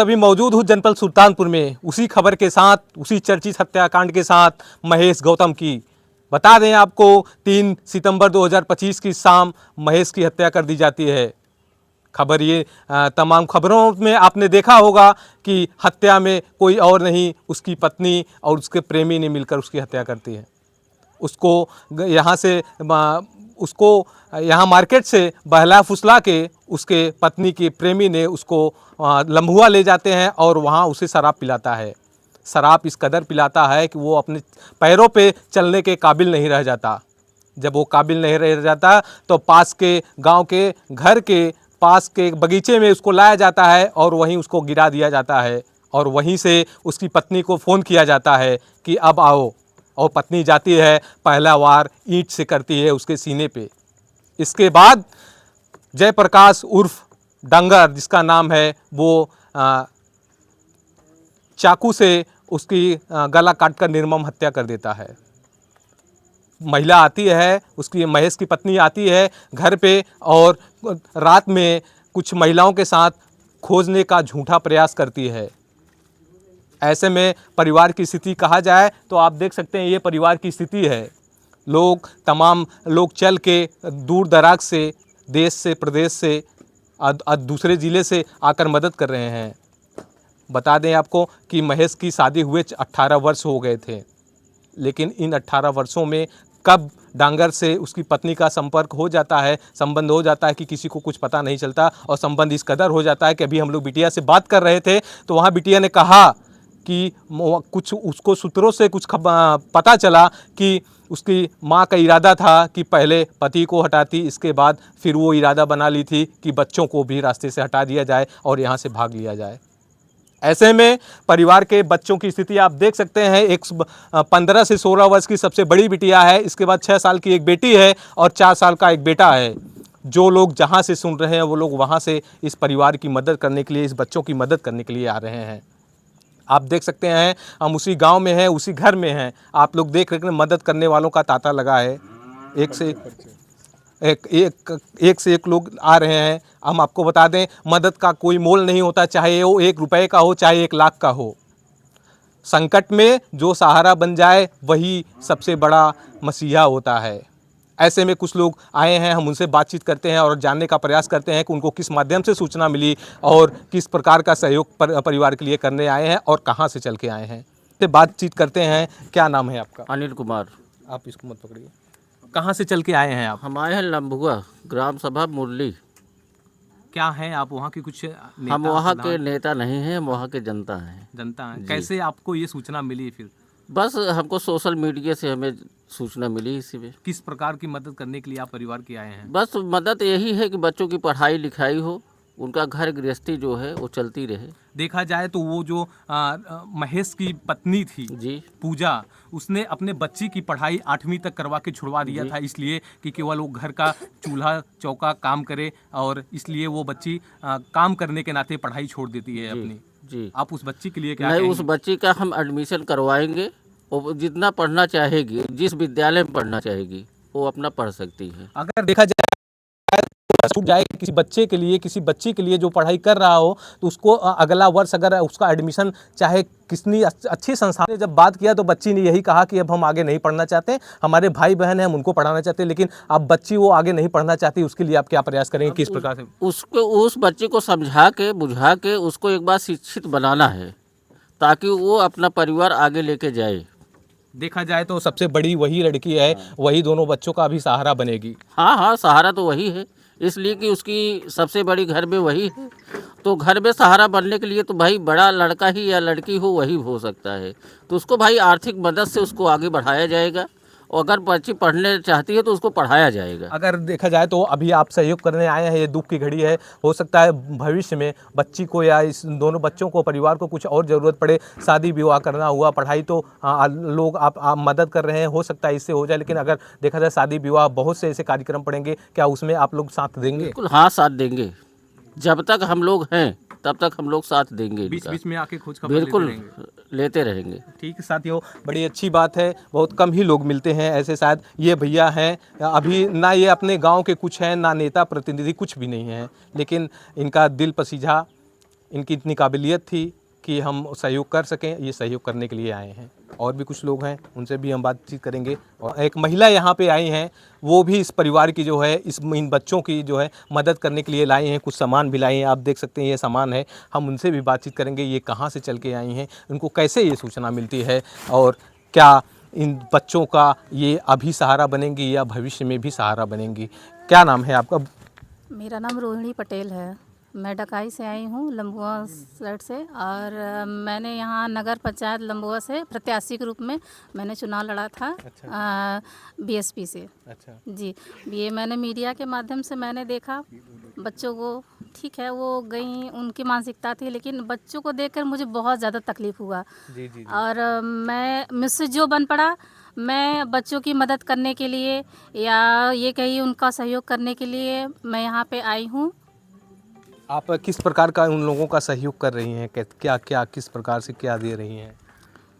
अभी मौजूद हूँ जनपद सुल्तानपुर में उसी खबर के साथ, उसी चर्चित हत्याकांड के साथ महेश गौतम की। बता दें आपको 3 सितंबर 2025 की शाम महेश की हत्या कर दी जाती है। खबर ये तमाम खबरों में आपने देखा होगा कि हत्या में कोई और नहीं, उसकी पत्नी और उसके प्रेमी ने मिलकर उसकी हत्या करती है। उसको यहाँ से उसको यहाँ मार्केट से बहला फुसला के उसके पत्नी के प्रेमी ने उसको लम्हुआ ले जाते हैं और वहाँ उसे शराब पिलाता है। शराब इस कदर पिलाता है कि वो अपने पैरों पे चलने के काबिल नहीं रह जाता। जब वो काबिल नहीं रह जाता तो पास के गांव के घर के पास के बगीचे में उसको लाया जाता है और वहीं उसको गिरा दिया जाता है और वहीं से उसकी पत्नी को फ़ोन किया जाता है कि अब आओ। और पत्नी जाती है, पहला वार ईंट से करती है उसके सीने पे। इसके बाद जयप्रकाश उर्फ डंगर, जिसका नाम है, वो चाकू से उसकी गला काटकर निर्मम हत्या कर देता है। महिला आती है, उसकी महेश की पत्नी आती है घर पे और रात में कुछ महिलाओं के साथ खोजने का झूठा प्रयास करती है। ऐसे में परिवार की स्थिति कहा जाए तो आप देख सकते हैं ये परिवार की स्थिति है। तमाम लोग चल के दूर दराज से, देश से, प्रदेश से, दूसरे ज़िले से आकर मदद कर रहे हैं। बता दें आपको कि महेश की शादी हुए 18 वर्ष हो गए थे, लेकिन इन 18 वर्षों में कब डांगर से उसकी पत्नी का संपर्क हो जाता है, संबंध हो जाता है कि किसी को कुछ पता नहीं चलता। और संबंध इस कदर हो जाता है कि अभी हम लोग बिटिया से बात कर रहे थे तो वहाँ बिटिया ने कहा कि कुछ उसको सूत्रों से कुछ पता चला कि उसकी माँ का इरादा था कि पहले पति को हटाती, इसके बाद फिर वो इरादा बना ली थी कि बच्चों को भी रास्ते से हटा दिया जाए और यहाँ से भाग लिया जाए। ऐसे में परिवार के बच्चों की स्थिति आप देख सकते हैं। एक 15 से 16 वर्ष की सबसे बड़ी बिटिया है, इसके बाद 6 साल की एक बेटी है और 4 साल का एक बेटा है। जो लोग जहाँ से सुन रहे हैं वो लोग वहाँ से इस परिवार की मदद करने के लिए, इस बच्चों की मदद करने के लिए आ रहे हैं। आप देख सकते हैं हम उसी गांव में हैं, उसी घर में हैं। आप लोग देख रहे हैं मदद करने वालों का तांता लगा है। एक से एक लोग आ रहे हैं। हम आपको बता दें मदद का कोई मोल नहीं होता, चाहे वो 1 रुपए का हो, चाहे 1 लाख का हो। संकट में जो सहारा बन जाए वही सबसे बड़ा मसीहा होता है। ऐसे में कुछ लोग आए हैं, हम उनसे बातचीत करते हैं और जानने का प्रयास करते हैं कि उनको किस माध्यम से सूचना मिली और किस प्रकार का सहयोग परिवार के लिए करने आए हैं और कहाँ से चल के आए हैं। तो बातचीत करते हैं। क्या नाम है आपका? अनिल कुमार। आप इसको मत पकड़िए। कहाँ से चल के आए हैं आप? हम आए हैं लम्भुआ ग्राम सभा मुरली। क्या हैं आप वहाँ के कुछ नेता? हम वहाँ के नेता नहीं हैं, हम वहाँ के जनता हैं। जनता हैं। कैसे आपको ये सूचना मिली फिर? बस हमको सोशल मीडिया से हमें सूचना मिली इसी में। किस प्रकार की मदद करने के लिए आप परिवार के आए हैं? बस मदद यही है कि बच्चों की पढ़ाई लिखाई हो, उनका घर गृहस्थी जो है वो चलती रहे। देखा जाए तो वो जो महेश की पत्नी थी जी, पूजा, उसने अपने बच्ची की पढ़ाई 8वीं तक करवा के छुड़वा दिया था, इसलिए कि केवल वो घर का चूल्हा चौका काम करे और इसलिए वो बच्ची काम करने के नाते पढ़ाई छोड़ देती है अपनी। जी। आप उस बच्ची के लिए क्या नहीं, कहेंगे? उस बच्ची का हम एडमिशन करवाएंगे और जितना पढ़ना चाहेगी, जिस विद्यालय में पढ़ना चाहेगी वो अपना पढ़ सकती है। अगर देखा जाए छूट जाए किसी बच्चे के लिए, किसी बच्ची के लिए जो पढ़ाई कर रहा हो तो उसको अगला वर्ष अगर उसका एडमिशन चाहे कितनी अच्छी संस्था ने जब बात किया तो बच्ची ने यही कहा कि अब हम आगे नहीं पढ़ना चाहते, हमारे भाई बहन हैं हम उनको पढ़ाना चाहते हैं, लेकिन अब बच्ची वो आगे नहीं पढ़ना चाहती, उसके लिए आप क्या प्रयास करेंगे? किस प्रकार से उसको, उस बच्चे को समझा के बुझा के उसको एक बार शिक्षित बनाना है ताकि वो अपना परिवार आगे लेके जाए। देखा जाए तो सबसे बड़ी वही लड़की है, वही दोनों बच्चों का भी सहारा बनेगी। हाँ, सहारा तो वही है, इसलिए कि उसकी सबसे बड़ी घर में वही है। तो घर में सहारा बनने के लिए तो भाई बड़ा लड़का ही या लड़की हो वही हो सकता है। तो उसको भाई आर्थिक मदद से उसको आगे बढ़ाया जाएगा और अगर बच्ची पढ़ने चाहती है तो उसको पढ़ाया जाएगा। अगर देखा जाए तो अभी आप सहयोग करने आए हैं, ये दुख की घड़ी है, हो सकता है भविष्य में बच्ची को या इस दोनों बच्चों को, परिवार को कुछ और ज़रूरत पड़े, शादी विवाह करना हुआ, पढ़ाई तो लोग आप मदद कर रहे हैं, हो सकता है इससे हो जाए, लेकिन अगर देखा जाए शादी विवाह बहुत से ऐसे कार्यक्रम पड़ेंगे, क्या उसमें आप लोग साथ देंगे? बिल्कुल, हाँ, साथ देंगे। जब तक हम लोग हैं तब तक हम लोग साथ देंगे। बीच बीच में आके खोज खबर बिल्कुल लेते रहेंगे। ठीक है साथियों, बड़ी अच्छी बात है, बहुत कम ही लोग मिलते हैं ऐसे। शायद ये भैया हैं, अभी ना ये अपने गांव के कुछ हैं, ना नेता प्रतिनिधि, कुछ भी नहीं हैं, लेकिन इनका दिल पसीजा इनकी इतनी काबिलियत थी कि हम सहयोग कर सकें, ये सहयोग करने के लिए आए हैं। और भी कुछ लोग हैं, उनसे भी हम बातचीत करेंगे। और एक महिला यहाँ पे आई हैं, वो भी इस परिवार की जो है, इन बच्चों की जो है मदद करने के लिए लाई हैं, कुछ सामान भी लाई हैं। आप देख सकते हैं ये सामान है, हम उनसे भी बातचीत करेंगे, ये कहाँ से चल के आई हैं, उनको कैसे ये सूचना मिलती है और क्या इन बच्चों का ये अभी सहारा बनेंगी या भविष्य में भी सहारा बनेंगी। क्या नाम है आपका? मेरा नाम रोहिणी पटेल है। मैं डकाई से आई हूँ, लंबुआ साइड से। और मैंने यहाँ नगर पंचायत लंबुआ से प्रत्याशी के रूप में मैंने चुनाव लड़ा था। अच्छा। बीएसपी से। अच्छा जी, ये मैंने मीडिया के माध्यम से मैंने देखा बच्चों को। ठीक है, वो गई, उनकी मानसिकता थी, लेकिन बच्चों को देखकर मुझे बहुत ज़्यादा तकलीफ़ हुआ। जी जी जी। और मैं मुझसे जो बन पड़ा, मैं बच्चों की मदद करने के लिए या ये कहिए उनका सहयोग करने के लिए मैं यहाँ पे आई हूँ। आप किस प्रकार का उन लोगों का सहयोग कर रही हैं? क्या क्या किस प्रकार से क्या दे रही हैं?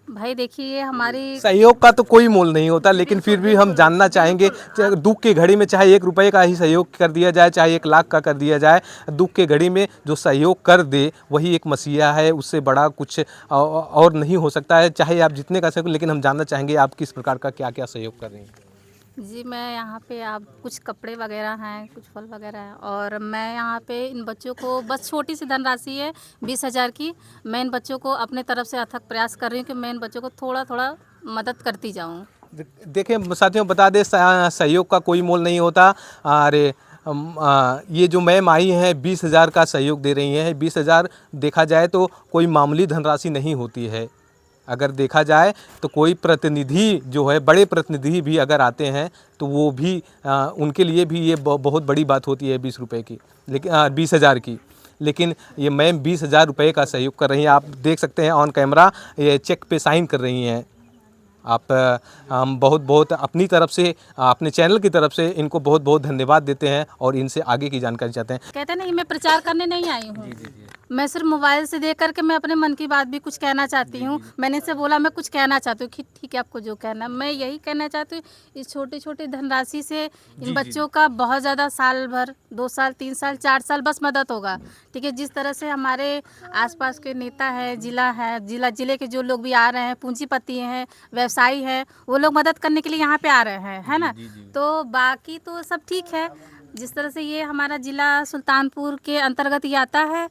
भाई देखिए, हमारी सहयोग का तो कोई मोल नहीं होता, लेकिन फिर भी हम जानना चाहेंगे, चाहे दुख की घड़ी में चाहे 1 रुपये का ही सहयोग कर दिया जाए, चाहे 1 लाख का कर दिया जाए, दुख के घड़ी में जो सहयोग कर दे वही एक मसीहा है। उससे बड़ा कुछ और नहीं हो सकता है, चाहे आप जितने का सहयोग। लेकिन हम जानना चाहेंगे आप किस प्रकार का क्या क्या सहयोग कर रही हैं? जी, मैं यहाँ पे आप कुछ कपड़े वगैरह हैं, कुछ फल वगैरह हैं, और मैं यहाँ पे इन बच्चों को बस छोटी सी धनराशि है 20,000 की। मैं इन बच्चों को अपने तरफ से अथक प्रयास कर रही हूँ कि मैं इन बच्चों को थोड़ा थोड़ा मदद करती जाऊँ। देखिए साथियों, बता दें सहयोग का कोई मोल नहीं होता। अरे ये जो मैम आई हैं 20,000 का सहयोग दे रही हैं। 20,000 देखा जाए तो कोई मामूली धनराशि नहीं होती है। अगर देखा जाए तो कोई प्रतिनिधि जो है, बड़े प्रतिनिधि भी अगर आते हैं तो वो भी उनके लिए भी ये बहुत बड़ी बात होती है 20 रुपये की, लेकिन 20,000 की। लेकिन ये मैम 20,000 रुपये का सहयोग कर रही हैं। आप देख सकते हैं ऑन कैमरा, ये चेक पे साइन कर रही हैं। आप हम बहुत बहुत अपनी तरफ से, अपने चैनल की तरफ से इनको बहुत बहुत धन्यवाद देते हैं और इनसे आगे की जानकारी चाहते हैं। कहते नहीं, मैं प्रचार करने नहीं आई हूँ। मैं सिर्फ मोबाइल से देख करके मैं अपने मन की बात भी कुछ कहना चाहती हूँ। मैंने इनसे बोला मैं कुछ कहना चाहती हूँ कि ठीक है, आपको जो कहना है। मैं यही कहना चाहती हूँ, इस छोटी छोटी धनराशि से इन बच्चों का बहुत ज़्यादा साल भर, 2 साल, 3 साल, 4 साल बस मदद होगा। ठीक है, जिस तरह से हमारे आसपास के नेता है, जिले के जो लोग भी आ रहे हैं, पूंजीपति हैं, व्यवसायी हैं, वो लोग मदद करने के लिए यहाँ पे आ रहे हैं, है ना। तो बाकी तो सब ठीक है। जिस तरह से ये हमारा ज़िला सुल्तानपुर के अंतर्गत ही आता है,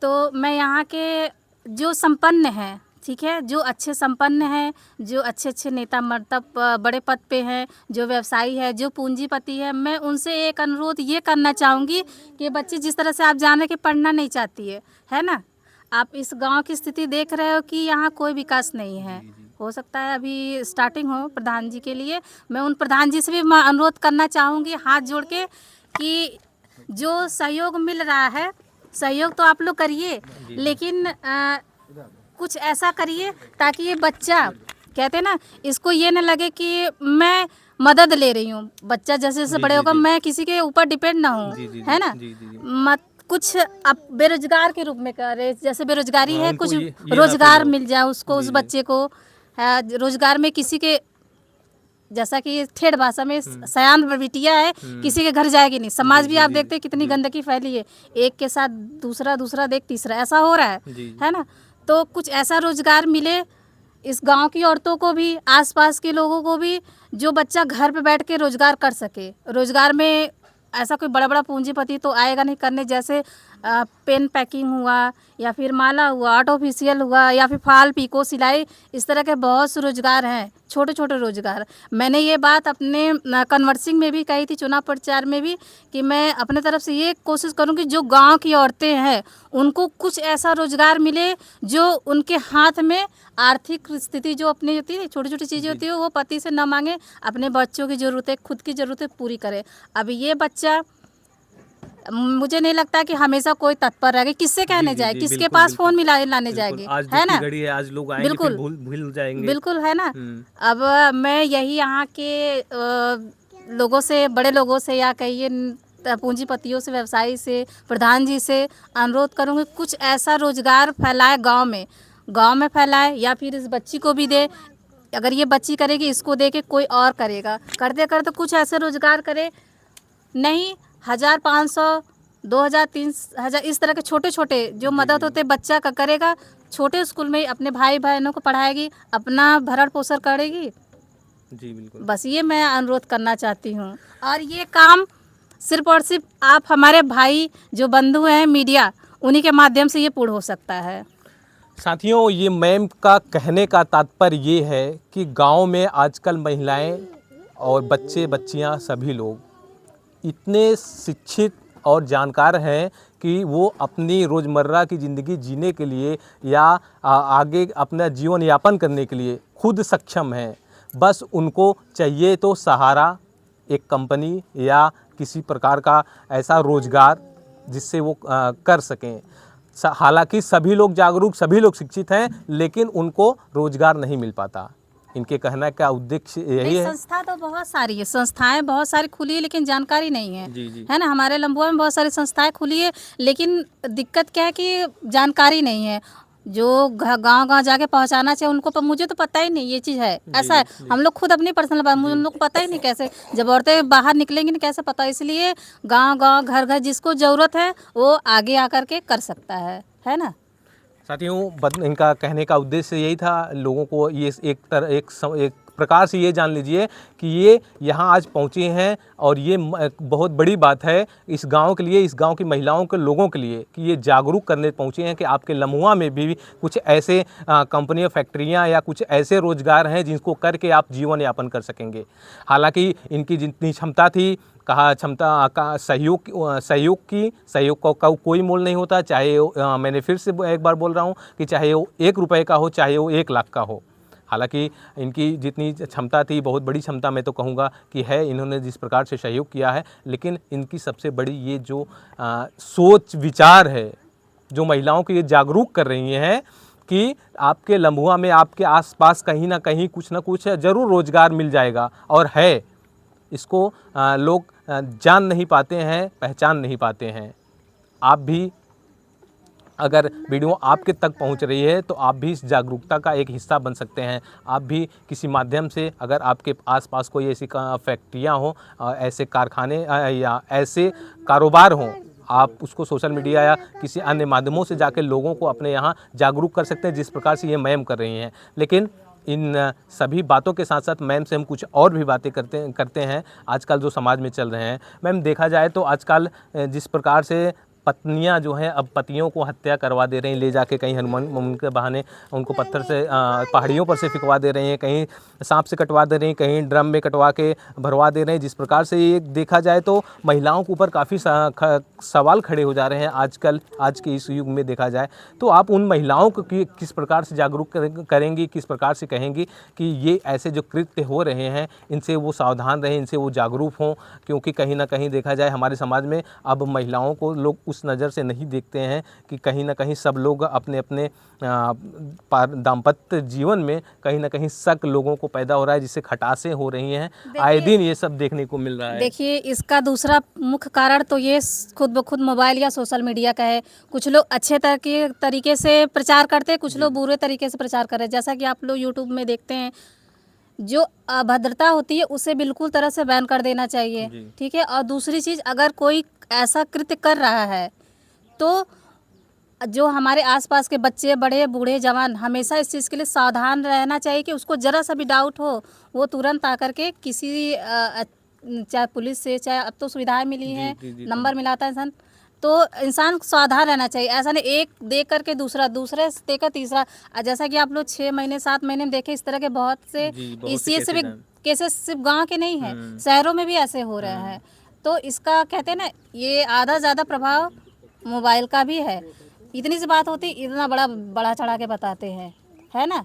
तो मैं यहाँ के जो संपन्न हैं, ठीक है, जो अच्छे संपन्न हैं, जो अच्छे अच्छे नेता मतलब बड़े पद पे हैं, जो व्यवसायी है, जो पूंजीपति है, मैं उनसे एक अनुरोध ये करना चाहूँगी कि बच्चे, जिस तरह से आप जान रहे कि पढ़ना नहीं चाहती है ना। आप इस गांव की स्थिति देख रहे हो कि यहाँ कोई विकास नहीं है। हो सकता है अभी स्टार्टिंग हो प्रधान जी के लिए। मैं उन प्रधान जी से भी मैं अनुरोध करना चाहूँगी हाथ जोड़ के कि जो सहयोग मिल रहा है, सहयोग तो आप लोग करिए, लेकिन कुछ ऐसा करिए ताकि ये बच्चा, कहते हैं ना, इसको ये न लगे कि मैं मदद ले रही हूँ। बच्चा जैसे जैसे बड़े होगा, मैं किसी के ऊपर डिपेंड ना हूँ, है ना। मत कुछ अब बेरोजगार के रूप में करे, जैसे बेरोजगारी है, कुछ रोजगार मिल जाए उसको, उस बच्चे को रोजगार में किसी के, जैसा कि ठेठ भाषा में सयान बिटिया है, किसी के घर जाएगी नहीं। समाज भी आप देखते हैं कितनी गंदगी फैली है, एक के साथ दूसरा, दूसरा देख तीसरा, ऐसा हो रहा है ना। तो कुछ ऐसा रोजगार मिले इस गांव की औरतों को भी, आसपास के लोगों को भी, जो बच्चा घर पे बैठ के रोजगार कर सके। रोजगार में ऐसा कोई बड़ा बड़ा पूंजीपति तो आएगा नहीं करने, जैसे पेन पैकिंग हुआ, या फिर माला हुआ, आर्ट ऑफिशियल हुआ, या फिर फाल पीको सिलाई, इस तरह के बहुत से रोजगार हैं, छोटे छोटे रोजगार। मैंने ये बात अपने कन्वर्सिंग में भी कही थी, चुनाव प्रचार में भी, कि मैं अपने तरफ से ये कोशिश करूँगी जो गांव की औरतें हैं उनको कुछ ऐसा रोजगार मिले जो उनके हाथ में आर्थिक स्थिति जो अपनी होती है, छोटी छोटी चीज़ें होती है, वो पति से न मांगे, अपने बच्चों की ज़रूरतें, खुद की ज़रूरतें पूरी करे। अब ये बच्चा, मुझे नहीं लगता कि हमेशा कोई तत्पर रहेगा, किससे कहने जाए, किसके पास फोन लाने जाएंगे, है ना। आज लोग आएंगे, बिल्कुल भूल जाएंगे, बिल्कुल, है ना। अब मैं यही यहाँ के लोगों से, बड़े लोगों से, या कहिए पूंजीपतियों से, व्यवसायी से, प्रधान जी से अनुरोध करूँगी, कुछ ऐसा रोजगार फैलाए गांव में फैलाए, या फिर इस बच्ची को भी दे। अगर ये बच्ची करेगी, इसको दे के कोई और करेगा, करते करते कुछ ऐसे रोजगार करे। नहीं 1,000, 500 2,000 3,000 इस तरह के छोटे छोटे जो मदद होते बच्चा का करेगा, छोटे स्कूल में ही अपने भाई बहनों को पढ़ाएगी, अपना भरण पोषण करेगी। जी बिल्कुल। बस ये मैं अनुरोध करना चाहती हूँ। और ये काम सिर्फ और सिर्फ आप हमारे भाई जो बंधु हैं मीडिया, उन्हीं के माध्यम से ये पूर्ण हो सकता है। साथियों, ये मैम का कहने का तात्पर्य ये है कि गांव में आजकल महिलाएं और बच्चे बच्चियां सभी लोग इतने शिक्षित और जानकार हैं कि वो अपनी रोज़मर्रा की ज़िंदगी जीने के लिए या आगे अपना जीवन यापन करने के लिए खुद सक्षम हैं। बस उनको चाहिए तो सहारा, एक कंपनी या किसी प्रकार का ऐसा रोज़गार जिससे वो कर सकें। हालांकि सभी लोग जागरूक, सभी लोग शिक्षित हैं, लेकिन उनको रोज़गार नहीं मिल पाता। इनके कहने का उद्देश्य यही है। संस्था तो बहुत सारी है, संस्थाएं बहुत सारी खुली है, लेकिन जानकारी नहीं है। जी। है ना, हमारे लंबुआ में बहुत सारी संस्थाएं खुली है, लेकिन दिक्कत क्या है कि जानकारी नहीं है। जो गांव जाके पहुंचाना चाहिए उनको, पर मुझे तो पता ही नहीं ये चीज़ है। ऐसा है, हम लोग खुद अपनी पर्सनल बात, मुझे उन लोग को पता ही नहीं कैसे, जब औरतें बाहर निकलेंगी ना कैसे पता। इसलिए गांव घर जिसको ज़रूरत है वो आगे आकर के कर सकता है ना। साथियों, इनका कहने का उद्देश्य यही था, लोगों को ये एक प्रकार से ये जान लीजिए कि ये यहाँ आज पहुँचे हैं और ये बहुत बड़ी बात है इस गांव के लिए, इस गांव की महिलाओं के लोगों के लिए, कि ये जागरूक करने पहुँचे हैं कि आपके लम्हुआ में भी कुछ ऐसे कंपनियाँ, फैक्ट्रियाँ या कुछ ऐसे रोज़गार हैं जिनको करके आप जीवन यापन कर सकेंगे। हालांकि इनकी जितनी क्षमता थी, कहा क्षमता का सहयोग का कोई मोल नहीं होता। चाहे मैंने फिर से एक बार बोल रहा हूँ कि चाहे वो 1 रुपये का हो, चाहे वो 1 लाख का हो। हालांकि इनकी जितनी क्षमता थी, बहुत बड़ी क्षमता मैं तो कहूँगा कि है, इन्होंने जिस प्रकार से सहयोग किया है, लेकिन इनकी सबसे बड़ी ये जो सोच विचार है, जो महिलाओं को ये जागरूक कर रही हैं कि आपके लम्हुआ में, आपके आसपास कहीं ना कहीं कुछ ना कुछ ज़रूर रोज़गार मिल जाएगा। और है, इसको लोग जान नहीं पाते हैं, पहचान नहीं पाते हैं। आप भी अगर वीडियो आपके तक पहुंच रही है तो आप भी इस जागरूकता का एक हिस्सा बन सकते हैं। आप भी किसी माध्यम से, अगर आपके आसपास कोई ऐसी फैक्ट्रियां हो, ऐसे कारखाने या ऐसे कारोबार हों, आप उसको सोशल मीडिया या किसी अन्य माध्यमों से जाकर लोगों को अपने यहाँ जागरूक कर सकते हैं, जिस प्रकार से ये मैम कर रही हैं। लेकिन इन सभी बातों के साथ साथ मैम से हम कुछ और भी बातें करते हैं आजकल जो समाज में चल रहे हैं। मैम, देखा जाए तो आजकल जिस प्रकार से पत्नियां जो हैं अब पतियों को हत्या करवा दे रही हैं, ले जाके कहीं हनुमान के बहाने उनको पत्थर से पहाड़ियों पर से फिकवा दे रही हैं, कहीं सांप से कटवा दे रही हैं, कहीं ड्रम में कटवा के भरवा दे रहे हैं। जिस प्रकार से ये देखा जाए तो महिलाओं के ऊपर काफ़ी सवाल खड़े हो जा रहे हैं आजकल, आज के इस युग में देखा जाए तो। आप उन महिलाओं को किस प्रकार से जागरूक करेंगी, किस प्रकार से कहेंगी कि ये ऐसे जो कृत्य हो रहे हैं इनसे वो सावधान रहें, इनसे वो जागरूक हों? क्योंकि कहीं ना कहीं देखा जाए हमारे समाज में अब महिलाओं को लोग उस नज़र से नहीं देखते हैं कि कहीं ना कहीं सब लोग अपने अपने दाम्पत्य जीवन में कहीं ना कहीं शक लोगों को पैदा हो रहा है, जिससे खटासें हो रही हैं। आए दिन ये सब देखने को मिल रहा है। देखिए, इसका दूसरा मुख्य कारण तो ये खुद ब खुद मोबाइल या सोशल मीडिया का है। कुछ लोग अच्छे तरीके से प्रचार करते हैं, कुछ लोग बुरे तरीके से प्रचार कर रहे हैं। जैसा कि आप लोग यूट्यूब में देखते हैं, जो अभद्रता होती है उसे बिल्कुल तरह से बैन कर देना चाहिए, ठीक है। और दूसरी चीज़, अगर कोई ऐसा कृत्य कर रहा है तो जो हमारे आसपास के बच्चे, बड़े बूढ़े जवान, हमेशा इस चीज़ के लिए सावधान रहना चाहिए कि उसको ज़रा सा भी डाउट हो, वो तुरंत आकर के किसी चाहे पुलिस से, चाहे अब तो सुविधाएं मिली हैं, नंबर मिलाता है इंसान, तो इंसान सावधान रहना चाहिए। ऐसा नहीं एक देख करके दूसरा, दूसरे से देकर तीसरा। जैसा कि आप लोग 6 महीने 7 महीने में देखे, इस तरह के बहुत से इसी से भी केसेस सिर्फ गांव के नहीं हैं, शहरों में भी ऐसे हो रहे हैं। तो इसका कहते हैं ना, ये आधा ज़्यादा प्रभाव मोबाइल का भी है। इतनी सी बात होती, इतना बड़ा चढ़ा के बताते हैं, है ना।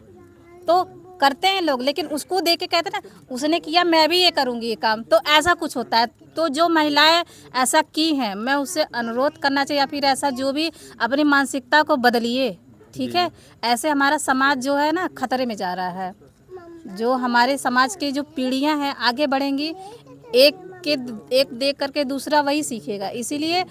तो करते हैं लोग, लेकिन उसको देख के कहते हैं ना, उसने किया मैं भी ये करूँगी ये काम, तो ऐसा कुछ होता है। तो जो महिलाएं ऐसा की हैं, मैं उससे अनुरोध करना चाहिए, या फिर ऐसा जो भी अपनी मानसिकता को बदलिए, ठीक है। ऐसे हमारा समाज जो है ना खतरे में जा रहा है। जो हमारे समाज की जो पीढ़ियां हैं आगे बढ़ेंगी, एक देख करके दूसरा वही सीखेगा। इसीलिए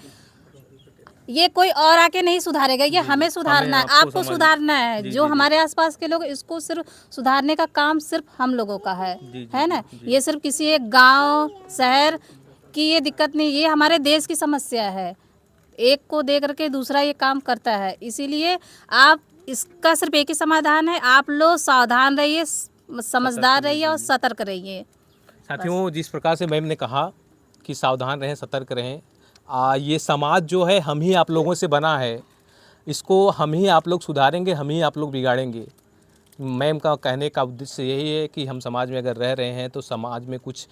ये कोई और आके नहीं सुधारेगा, ये हमें सुधारना है, आपको सुधारना है। जो हमारे आसपास के लोग, इसको सिर्फ सुधारने का काम सिर्फ हम लोगों का है ना। ये सिर्फ किसी एक गांव शहर की ये दिक्कत नहीं, ये हमारे देश की समस्या है। एक को दे करके दूसरा ये काम करता है। इसीलिए आप इसका सिर्फ एक ही समाधान है, आप लोग सावधान रहिए, समझदार रहिए और सतर्क रहिए। साथियों, जिस प्रकार से मैम ने कहा कि सावधान रहें, सतर्क रहें, ये समाज जो है हम ही आप लोगों से बना है, इसको हम ही आप लोग सुधारेंगे, हम ही आप लोग बिगाड़ेंगे। मैम का कहने का उद्देश्य यही है कि हम समाज में अगर रह रहे हैं तो समाज में कुछ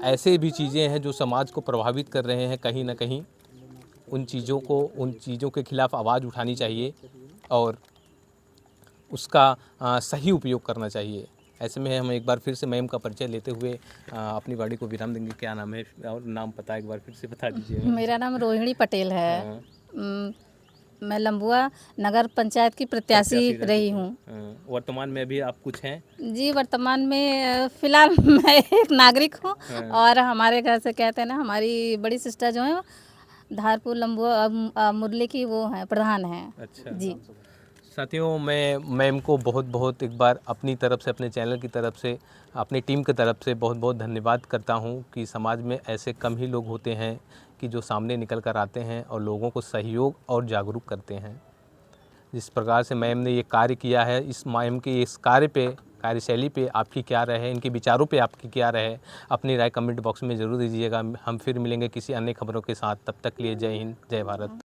ऐसे भी चीज़ें हैं जो समाज को प्रभावित कर रहे हैं, कहीं ना कहीं उन चीज़ों के खिलाफ आवाज़ उठानी चाहिए और उसका सही उपयोग करना चाहिए। ऐसे में हम एक बार फिर से मैम का परिचय लेते हुए अपनी वाणी को विराम देंगे। क्या नाम है और नाम पता एक बार फिर से बता दीजिए। मेरा नाम रोहिणी पटेल है। हाँ। मैं लंबुआ नगर पंचायत की प्रत्याशी रही हूँ। वर्तमान में अभी आप कुछ हैं? जी, वर्तमान में फ़िलहाल मैं एक नागरिक हूँ और हमारे घर से कहते हैं ना, हमारी बड़ी सिस्टर जो है धारपुर लंबुआ मुरली की वो हैं, प्रधान हैं। अच्छा जी। साथियों, मैं मैम को बहुत बहुत एक बार अपनी तरफ से, अपने चैनल की तरफ से, अपनी टीम की तरफ से बहुत बहुत धन्यवाद करता हूँ कि समाज में ऐसे कम ही लोग होते हैं कि जो सामने निकल कर आते हैं और लोगों को सहयोग और जागरूक करते हैं। जिस प्रकार से मैम ने ये कार्य किया है, इस मैम के इस कार्यशैली पे आपकी क्या राय है, इनके विचारों पे आपकी क्या राय है, अपनी राय कमेंट बॉक्स में ज़रूर दीजिएगा। हम फिर मिलेंगे किसी अन्य खबरों के साथ। तब तक के लिए जय हिंद, जय भारत।